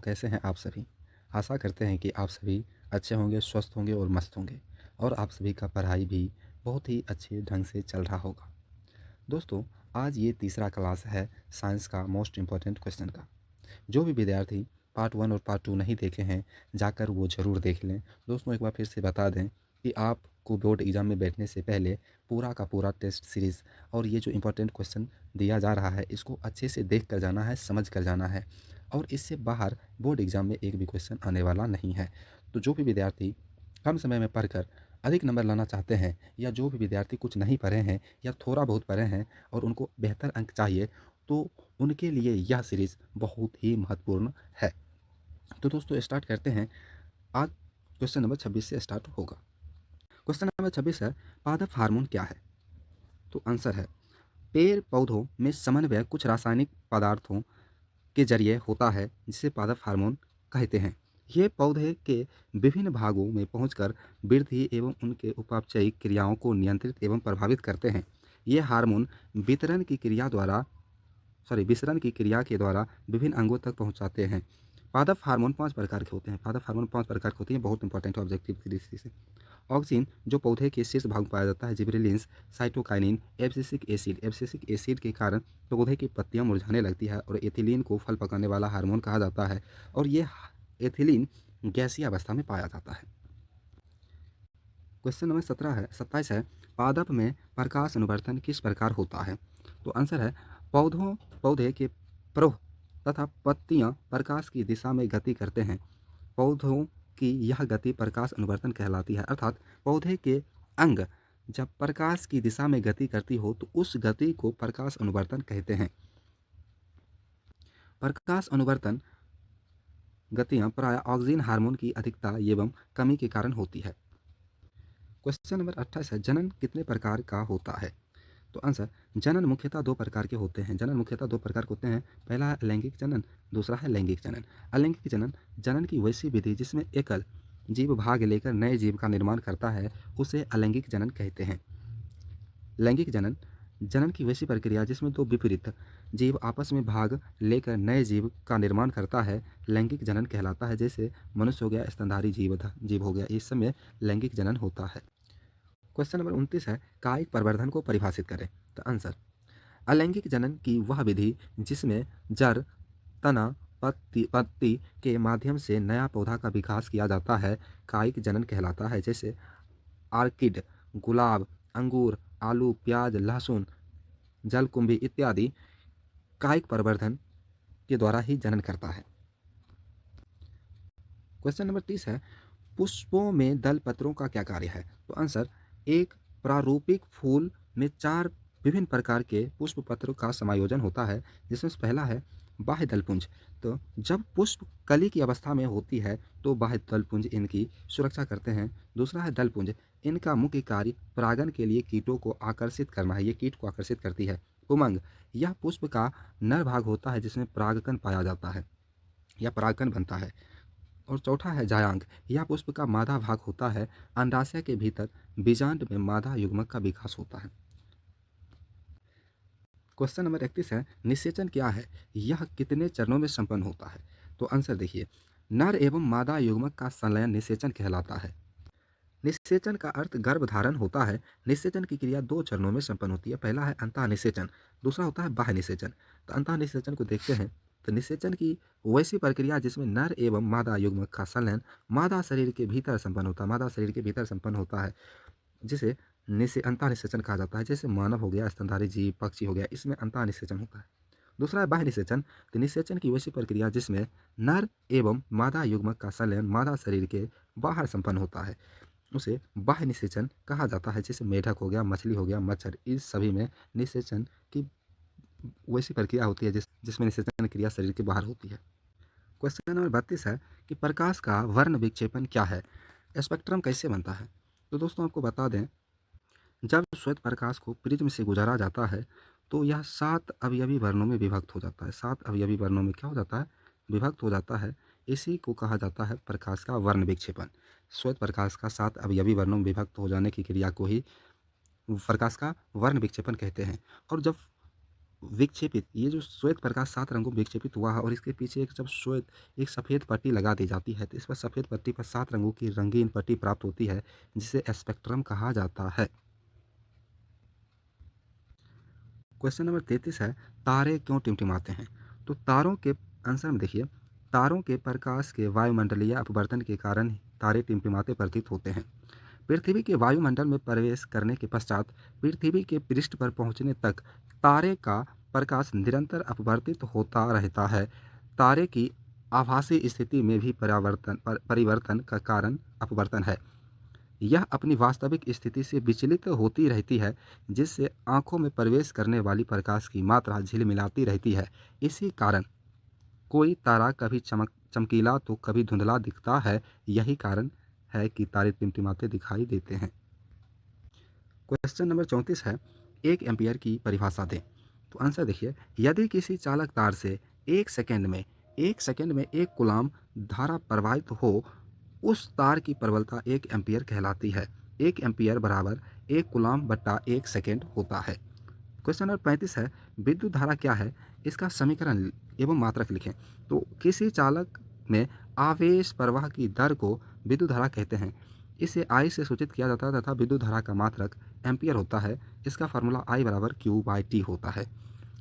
कैसे हैं आप सभी? आशा करते हैं कि आप सभी अच्छे होंगे, स्वस्थ होंगे और मस्त होंगे और आप सभी का पढ़ाई भी बहुत ही अच्छे ढंग से चल रहा होगा। दोस्तों, आज ये तीसरा क्लास है साइंस का मोस्ट इम्पोर्टेंट क्वेश्चन का। जो भी विद्यार्थी पार्ट 1 और पार्ट 2 नहीं देखे हैं, जाकर वो ज़रूर देख लें। दोस्तों, एक बार फिर से बता दें कि आपको बोर्ड एग्ज़ाम में बैठने से पहले पूरा का पूरा टेस्ट सीरीज़ और ये जो इम्पोर्टेंट क्वेश्चन दिया जा रहा है, इसको अच्छे से देख कर जाना है, समझ कर जाना है और इससे बाहर बोर्ड एग्ज़ाम में एक भी क्वेश्चन आने वाला नहीं है। तो जो भी विद्यार्थी कम समय में पढ़कर अधिक नंबर लाना चाहते हैं या जो भी विद्यार्थी कुछ नहीं पढ़े हैं या थोड़ा बहुत पढ़े हैं और उनको बेहतर अंक चाहिए, तो उनके लिए यह सीरीज़ बहुत ही महत्वपूर्ण है। तो दोस्तों, स्टार्ट करते हैं। आज क्वेश्चन नंबर 26 से स्टार्ट होगा। क्वेश्चन नंबर 26 है, पादप हार्मोन क्या है? तो आंसर है, पेड़ पौधों में समन्वय कुछ रासायनिक पदार्थों के जरिए होता है जिसे पादप हार्मोन कहते हैं। ये पौधे के विभिन्न भागों में पहुंचकर वृद्धि एवं उनके उपापचयी क्रियाओं को नियंत्रित एवं प्रभावित करते हैं। ये हार्मोन विसरण की क्रिया के द्वारा विभिन्न अंगों तक पहुंचाते हैं। पादप हार्मोन 5 प्रकार के होते हैं। पादप हार्मोन 5 प्रकार के होते हैं, बहुत इंपॉर्टेंट ऑब्जेक्टिव की दृष्टि से। ऑक्सिन जो पौधे के शीर्ष भाग में पाया जाता है, gibberellins, cytokinin, abscisic acid. Abscisic acid के कारण पौधे की पत्तियां मुरझाने लगती है और एथिलीन को फल पकाने वाला हार्मोन कहा जाता है और ये एथिलीन गैसीय अवस्था में पाया जाता है। क्वेश्चन नंबर 27 है, पादप में प्रकाश अनुवर्तन किस प्रकार होता है? तो आंसर है, पौधे के प्रवाह तथा पत्तियां प्रकाश की दिशा में गति करते हैं। पौधों की यह गति प्रकाश अनुवर्तन कहलाती है, अर्थात पौधे के अंग जब प्रकाश की दिशा में गति करती हो तो उस गति को प्रकाश अनुवर्तन कहते हैं। प्रकाश अनुवर्तन गतियां प्रायः ऑक्सीजन हार्मोन की अधिकता एवं कमी के कारण होती है। क्वेश्चन नंबर 28 है, जनन कितने प्रकार का होता है? तो आंसर, जनन मुख्यतः 2 प्रकार के होते हैं। जनन मुख्यतः 2 प्रकार के होते हैं। पहला है अलैंगिक जनन, दूसरा है लैंगिक जनन। अलैंगिक जनन, जनन की वैसी विधि जिसमें एकल जीव भाग लेकर नए जीव का निर्माण करता है, उसे अलैंगिक जनन कहते हैं। लैंगिक जनन, जनन की वैसी प्रक्रिया जिसमें 2 विपरीत जीव आपस में भाग लेकर नए जीव का निर्माण करता है, लैंगिक जनन कहलाता है। जैसे मनुष्य हो गया, स्तनधारी जीव हो गया, इस समय लैंगिक जनन होता है। क्वेश्चन नंबर 29 है, कायिक प्रवर्धन को परिभाषित करें। तो आंसर, अलैंगिक जनन की वह विधि जिसमें जड़, तना, पत्ती के माध्यम से नया पौधा का विकास किया जाता है, कायिक जनन कहलाता है। जैसे आर्किड, गुलाब, अंगूर, आलू, प्याज, लहसुन, जलकुंभी इत्यादि कायिक प्रवर्धन के द्वारा ही जनन करता है। क्वेश्चन नंबर 30 है, पुष्पों में दल पत्रों का क्या कार्य है? तो आंसर, एक प्रारूपिक फूल में 4 विभिन्न प्रकार के पुष्प पत्र का समायोजन होता है, जिसमें से पहला है बाह्य दलपुंज। तो जब पुष्प कली की अवस्था में होती है तो बाह्य दलपुंज इनकी सुरक्षा करते हैं। दूसरा है दलपुंज, इनका मुख्य कार्य परागन के लिए कीटों को आकर्षित करना है, ये कीट को आकर्षित करती है। उमंग, यह पुष्प का नर भाग होता है जिसमें परागकण पाया जाता है या परागकण बनता है। और चौथा है जायांग, यह पुष्प का मादा भाग होता है। अंडाशय के भीतर बीजांड में मादा युग्मक का विकास होता है। क्वेश्चन नंबर 31 है, निषेचन क्या है? यह कितने चरणों में संपन्न होता है? तो आंसर देखिए, नर एवं मादा युग्मक का संलयन निषेचन कहलाता है। निषेचन का अर्थ गर्भधारण होता है। निषेचन की क्रिया 2 चरणों में संपन्न होती है। पहला है अंतःनिषेचन, दूसरा होता है बाह्य निषेचन। तो अंतःनिषेचन को देखते हैं। तो निषेचन की वैसी प्रक्रिया जिसमें नर एवं मादा युग्मक का संलयन मादा शरीर के भीतर संपन्न होता है, जिसे अंतःनिषेचन कहा जाता है। जैसे मानव हो गया, स्तनधारी जीव, पक्षी हो गया, इसमें अंतःनिषेचन होता है। दूसरा है बाह्य निषेचन। तो निषेचन की वैसी प्रक्रिया जिसमें नर एवं मादा युग्मक का संलयन मादा शरीर के बाहर संपन्न होता है, उसे बाह्य निषेचन कहा जाता है। जैसे मेढक हो गया, मछली हो गया, मच्छर, इस सभी में निषेचन की वैसी प्रक्रिया होती है जिसमें निषेचन क्रिया शरीर के बाहर होती है। क्वेश्चन नंबर 32 है कि प्रकाश का वर्ण विक्षेपण क्या है? स्पेक्ट्रम कैसे बनता है? तो दोस्तों, आपको बता दें, जब श्वेत प्रकाश को प्रिज्म से गुजारा जाता है तो यह 7 अवयवी वर्णों में विभक्त हो जाता है। 7 अवयवी वर्णों में क्या हो जाता है? विभक्त हो जाता है। इसी को कहा जाता है प्रकाश का वर्ण विक्षेपण। श्वेत प्रकाश का 7 अवयवी वर्णों में विभक्त हो जाने की क्रिया को ही प्रकाश का वर्ण विक्षेपण कहते हैं। और जब विक्षेपित, ये जो श्वेत प्रकाश 7 रंगों में विक्षेपित हुआ है और इसके पीछे एक जब एक सफ़ेद पट्टी लगा दी जाती है, तो इस पर सफ़ेद पट्टी पर 7 रंगों की रंगीन पट्टी प्राप्त होती है, जिसे स्पेक्ट्रम कहा जाता है। क्वेश्चन नंबर 33 है, तारे क्यों टिमटिमाते हैं? तो तारों के आंसर में देखिए, तारों के प्रकाश के वायुमंडलीय अपवर्तन के कारण तारे टिमटिमाते प्रतीत होते हैं। पृथ्वी के वायुमंडल में प्रवेश करने के पश्चात पृथ्वी के पृष्ठ पर पहुंचने तक तारे का प्रकाश निरंतर अपवर्तित होता रहता है। तारे की आभासी स्थिति में भी परिवर्तन का कारण अपवर्तन है। यह अपनी वास्तविक स्थिति से विचलित होती रहती है, जिससे आंखों में प्रवेश करने वाली प्रकाश की मात्रा झिलमिलाती रहती है। इसी कारण कोई तारा कभी चमकीला तो कभी धुंधला दिखता है। यही कारण है कि तारे टिमटिमाते दिखाई देते हैं। क्वेश्चन नंबर 34 है, 1 एम्पीयर की परिभाषा दें। तो आंसर देखिए, यदि किसी चालक तार से 1 सेकंड में 1 कूलाम धारा प्रवाहित हो, उस तार की प्रबलता 1 एम्पीयर कहलाती है। 1 एम्पीयर बराबर 1 कूलाम बट्टा 1 सेकंड होता है। क्वेश्चन नंबर 35 है, विद्युत धारा क्या है? इसका समीकरण एवं मात्रक लिखें। तो किसी चालक में आवेश प्रवाह की दर को विद्युत धारा कहते हैं। इसे आई से सूचित किया जाता है तथा विद्युत धारा का मात्रक एम्पियर होता है। इसका फार्मूला आई बराबर क्यू बाई टी होता है।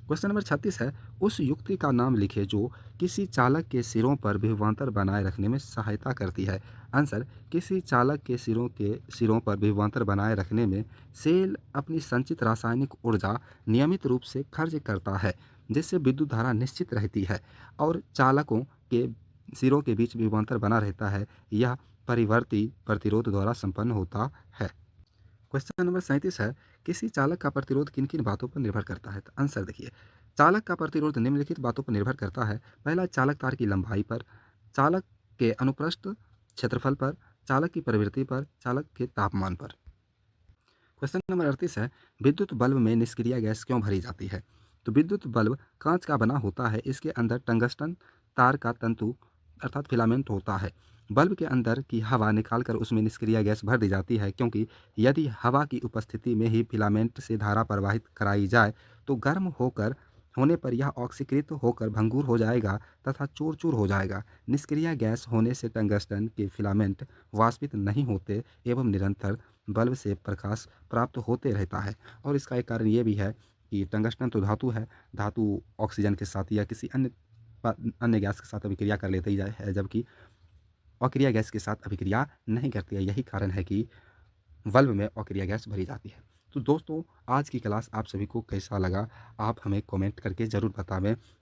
क्वेश्चन नंबर 36 है, उस युक्ति का नाम लिखें जो किसी चालक के सिरों पर विभवांतर बनाए रखने में सहायता करती है। आंसर, किसी चालक के सिरों पर विभवांतर बनाए रखने में सेल अपनी संचित रासायनिक ऊर्जा नियमित रूप से खर्च करता है, जिससे विद्युत धारा निश्चित रहती है और चालकों के सिरों के बीच विभवांतर बना रहता है। यह परिवर्ती प्रतिरोध द्वारा संपन्न होता है। क्वेश्चन नंबर 37 है, किसी चालक का प्रतिरोध किन किन बातों पर निर्भर करता है? तो आंसर देखिए, चालक का प्रतिरोध निम्नलिखित बातों पर निर्भर करता है। पहला, चालक तार की लंबाई पर, चालक के अनुप्रस्थ क्षेत्रफल पर, चालक की प्रवृत्ति पर, चालक के तापमान पर। क्वेश्चन नंबर 38 है, विद्युत बल्ब में निष्क्रिय गैस क्यों भरी जाती है? तो विद्युत बल्ब कांच का बना होता है। इसके अंदर टंगस्टन तार का तंतु अर्थात फिलामेंट होता है। बल्ब के अंदर की हवा निकालकर उसमें निष्क्रिय गैस भर दी जाती है, क्योंकि यदि हवा की उपस्थिति में ही फिलामेंट से धारा प्रवाहित कराई जाए तो गर्म होने पर यह ऑक्सीकृत होकर भंगुर हो जाएगा तथा चूर चूर हो जाएगा। निष्क्रिय गैस होने से टंगस्टन के फिलामेंट वाष्पित नहीं होते एवं निरंतर बल्ब से प्रकाश प्राप्त होते रहता है। और इसका एक कारण ये भी है कि टंगस्टन तो धातु है, धातु ऑक्सीजन के साथ या किसी अन्य गैस के साथ अभिक्रिया कर लेती है, जबकि अक्रिय गैस के साथ अभिक्रिया नहीं करती है। यही कारण है कि बल्ब में अक्रिय गैस भरी जाती है। तो दोस्तों, आज की क्लास आप सभी को कैसा लगा, आप हमें कमेंट करके ज़रूर बतावें।